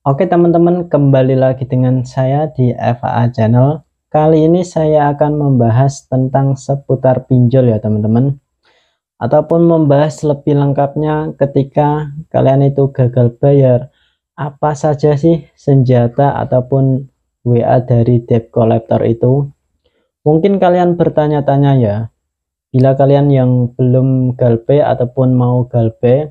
Oke teman-teman, kembali lagi dengan saya di FAA Channel. Kali ini saya akan membahas tentang seputar pinjol ya teman-teman, ataupun membahas lebih lengkapnya ketika kalian itu gagal bayar. Apa saja sih senjata ataupun WA dari debt collector itu? Mungkin kalian bertanya-tanya ya, bila kalian yang belum galpay ataupun mau galpay,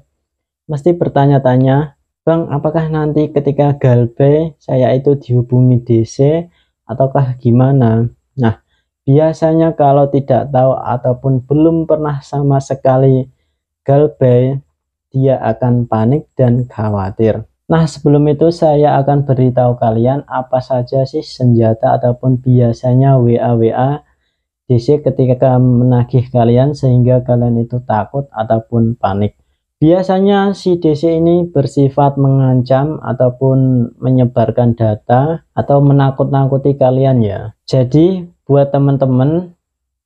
mesti bertanya-tanya, Bang, apakah nanti ketika galpay saya itu dihubungi DC ataukah gimana? Nah, biasanya kalau tidak tahu ataupun belum pernah sama sekali galpay, dia akan panik dan khawatir. Nah, sebelum itu saya akan beritahu kalian apa saja sih senjata ataupun biasanya WA DC ketika menagih kalian sehingga kalian itu takut ataupun panik. Biasanya si DC ini bersifat mengancam ataupun menyebarkan data atau menakut-nakuti kalian ya. Jadi buat teman-teman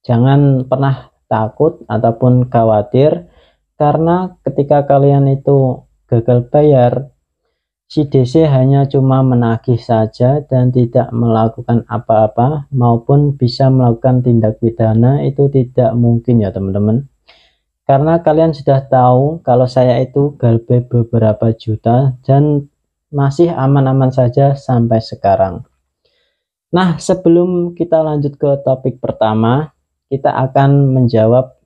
jangan pernah takut ataupun khawatir, karena ketika kalian itu gagal bayar, si DC hanya cuma menagih saja dan tidak melakukan apa-apa maupun bisa melakukan tindak pidana. Itu tidak mungkin ya teman-teman, karena kalian sudah tahu kalau saya itu galbay beberapa juta dan masih aman-aman saja sampai sekarang. Nah, sebelum kita lanjut ke topik pertama, kita akan menjawab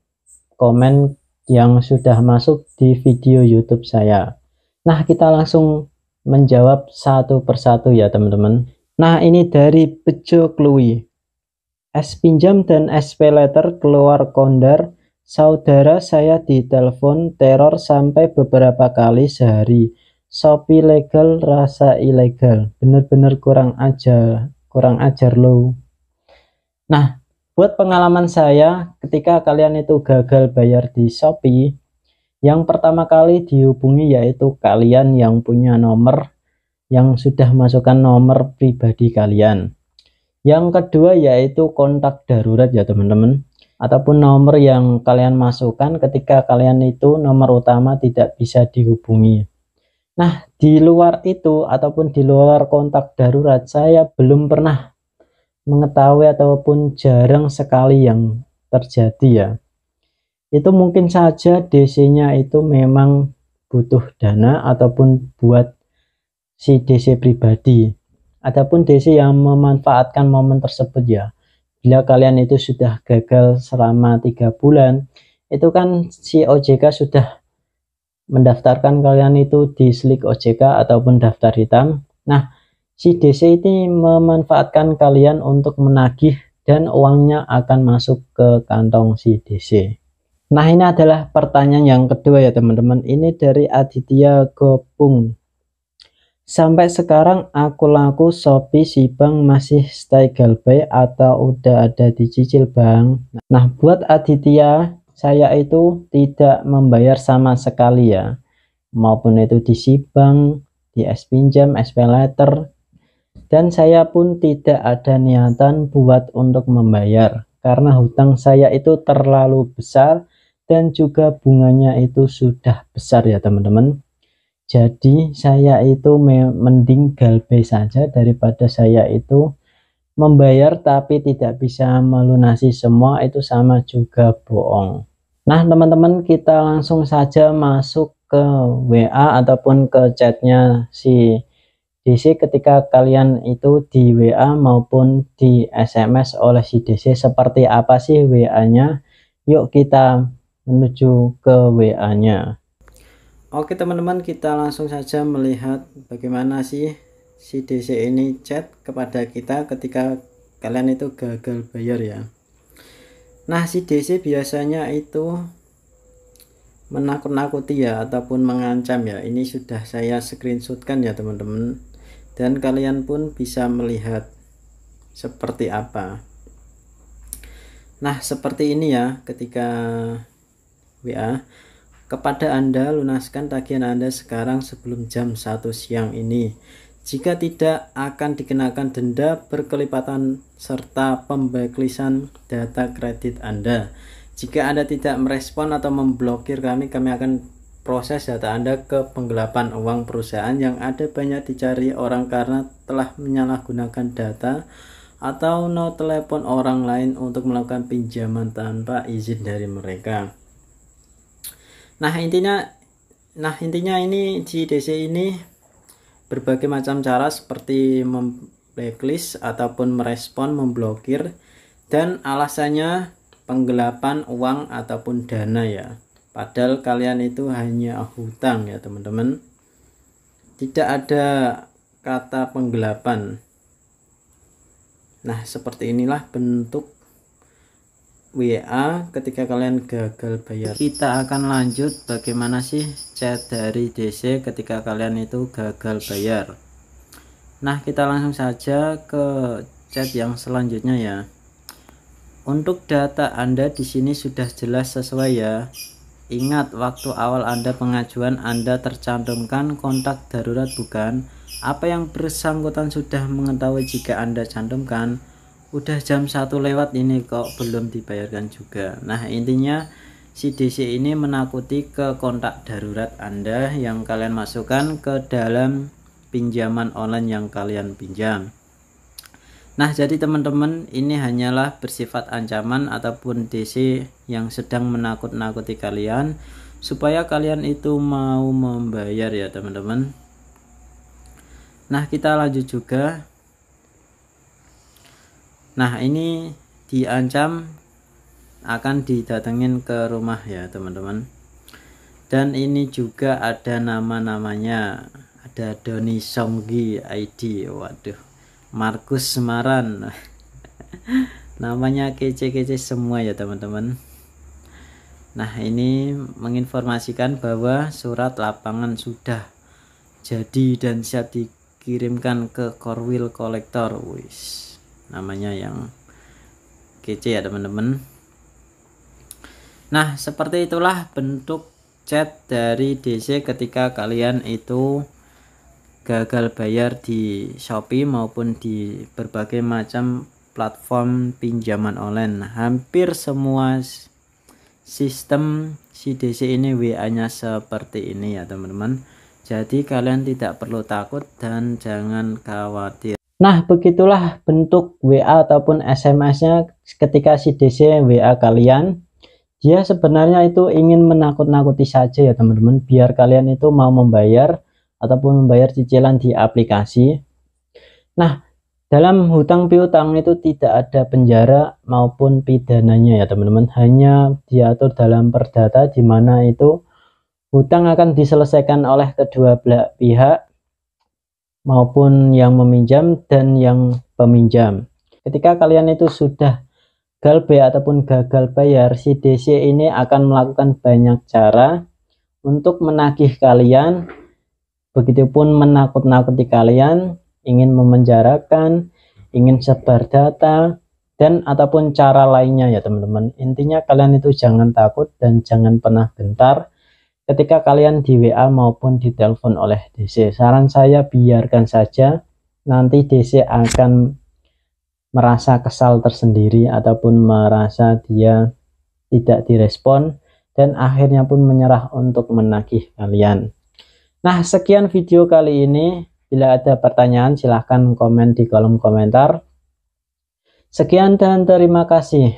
komen yang sudah masuk di video YouTube saya. Nah, kita langsung menjawab satu persatu ya teman-teman. Nah, ini dari Bejo Klui. Es pinjam dan SP letter keluar kondar. Saudara saya ditelepon teror sampai beberapa kali sehari. Shopee legal rasa ilegal. Bener-bener kurang ajar lo. Nah, buat pengalaman saya ketika kalian itu gagal bayar di Shopee, yang pertama kali dihubungi yaitu kalian yang punya nomor, yang sudah masukkan nomor pribadi kalian. Yang kedua yaitu kontak darurat ya teman-teman, ataupun nomor yang kalian masukkan ketika kalian itu nomor utama tidak bisa dihubungi. Nah, di luar itu ataupun di luar kontak darurat, saya belum pernah mengetahui ataupun jarang sekali yang terjadi ya. Itu mungkin saja DC-nya itu memang butuh dana ataupun buat si DC pribadi, ataupun DC yang memanfaatkan momen tersebut ya. Bila kalian itu sudah gagal selama 3 bulan, itu kan si OJK sudah mendaftarkan kalian itu di slik OJK ataupun daftar hitam. Nah, si DC ini memanfaatkan kalian untuk menagih dan uangnya akan masuk ke kantong si DC. Nah, ini adalah pertanyaan yang kedua ya teman-teman. Ini dari Aditya Gopung. Sampai sekarang aku laku Shopee si Bang masih stay galbay atau udah ada dicicil Bang? Nah, buat Aditya, saya itu tidak membayar sama sekali ya. Maupun itu di Sibang, di es pinjam, SP letter. Dan saya pun tidak ada niatan buat untuk membayar, karena hutang saya itu terlalu besar dan juga bunganya itu sudah besar ya teman-teman. Jadi saya itu mending galbay saja daripada saya itu membayar tapi tidak bisa melunasi semua, itu sama juga bohong. Nah teman-teman, kita langsung saja masuk ke WA ataupun ke chatnya si DC ketika kalian itu di WA maupun di SMS oleh si DC. Seperti apa sih WA-nya? Yuk kita menuju ke WA-nya. Oke teman-teman, kita langsung saja melihat bagaimana sih si DC ini chat kepada kita ketika kalian itu gagal bayar ya. Nah, si DC biasanya itu menakut-nakuti ya ataupun mengancam ya. Ini sudah saya screenshotkan ya teman-teman, dan kalian pun bisa melihat seperti apa. Nah, seperti ini ya ketika WA. Kepada Anda, lunaskan tagihan Anda sekarang sebelum jam 1 siang ini. Jika tidak, akan dikenakan denda berkelipatan serta pemblacklistan data kredit Anda. Jika Anda tidak merespon atau memblokir kami akan proses data Anda ke penggelapan uang perusahaan yang ada banyak dicari orang karena telah menyalahgunakan data atau telepon orang lain untuk melakukan pinjaman tanpa izin dari mereka. Nah intinya ini di DC ini berbagai macam cara seperti blacklist ataupun merespon, memblokir, dan alasannya penggelapan uang ataupun dana ya. Padahal kalian itu hanya hutang ya teman-teman. Tidak ada kata penggelapan. Nah seperti inilah bentuk WA ketika kalian gagal bayar. Kita akan lanjut bagaimana sih chat dari DC ketika kalian itu gagal bayar. Nah kita langsung saja ke chat yang selanjutnya ya. Untuk data Anda di sini sudah jelas sesuai ya. Ingat waktu awal Anda pengajuan Anda tercantumkan kontak darurat bukan? Apa yang bersangkutan sudah mengetahui jika Anda cantumkan? Udah jam 1 lewat ini kok belum dibayarkan juga. Nah intinya si DC ini menakuti ke kontak darurat Anda yang kalian masukkan ke dalam pinjaman online yang kalian pinjam. Nah jadi teman-teman ini hanyalah bersifat ancaman ataupun DC yang sedang menakut-nakuti kalian supaya kalian itu mau membayar ya teman-teman. Nah kita lanjut juga. Nah ini diancam akan didatengin ke rumah ya teman-teman. Dan ini juga ada nama-namanya, ada Doni Songgi ID, waduh, Markus Semaran. Namanya kece-kece semua ya teman-teman. Nah ini menginformasikan bahwa surat lapangan sudah jadi dan siap dikirimkan ke Korwil Kolektor. Wis, namanya yang kece ya teman-teman. Nah seperti itulah bentuk chat dari DC ketika kalian itu gagal bayar di Shopee maupun di berbagai macam platform pinjaman online. Hampir semua sistem si DC ini WA-nya seperti ini ya teman-teman. Jadi kalian tidak perlu takut dan jangan khawatir. Nah begitulah bentuk WA ataupun SMS-nya ketika si DC WA kalian. Dia sebenarnya itu ingin menakut-nakuti saja ya teman-teman, biar kalian itu mau membayar ataupun membayar cicilan di aplikasi. Nah dalam hutang piutang itu tidak ada penjara maupun pidananya ya teman-teman, hanya diatur dalam perdata di mana itu hutang akan diselesaikan oleh kedua belah pihak maupun yang meminjam dan yang peminjam. Ketika kalian itu sudah gagal bayar ataupun gagal bayar, si DC ini akan melakukan banyak cara untuk menagih kalian, begitupun menakut-nakuti kalian, ingin memenjarakan, ingin sebar data, dan ataupun cara lainnya ya teman-teman. Intinya kalian itu jangan takut dan jangan pernah gentar ketika kalian di WA maupun ditelepon oleh DC. Saran saya biarkan saja, nanti DC akan merasa kesal tersendiri ataupun merasa dia tidak direspon dan akhirnya pun menyerah untuk menagih kalian. Nah sekian video kali ini. Bila ada pertanyaan silahkan komen di kolom komentar. Sekian dan terima kasih.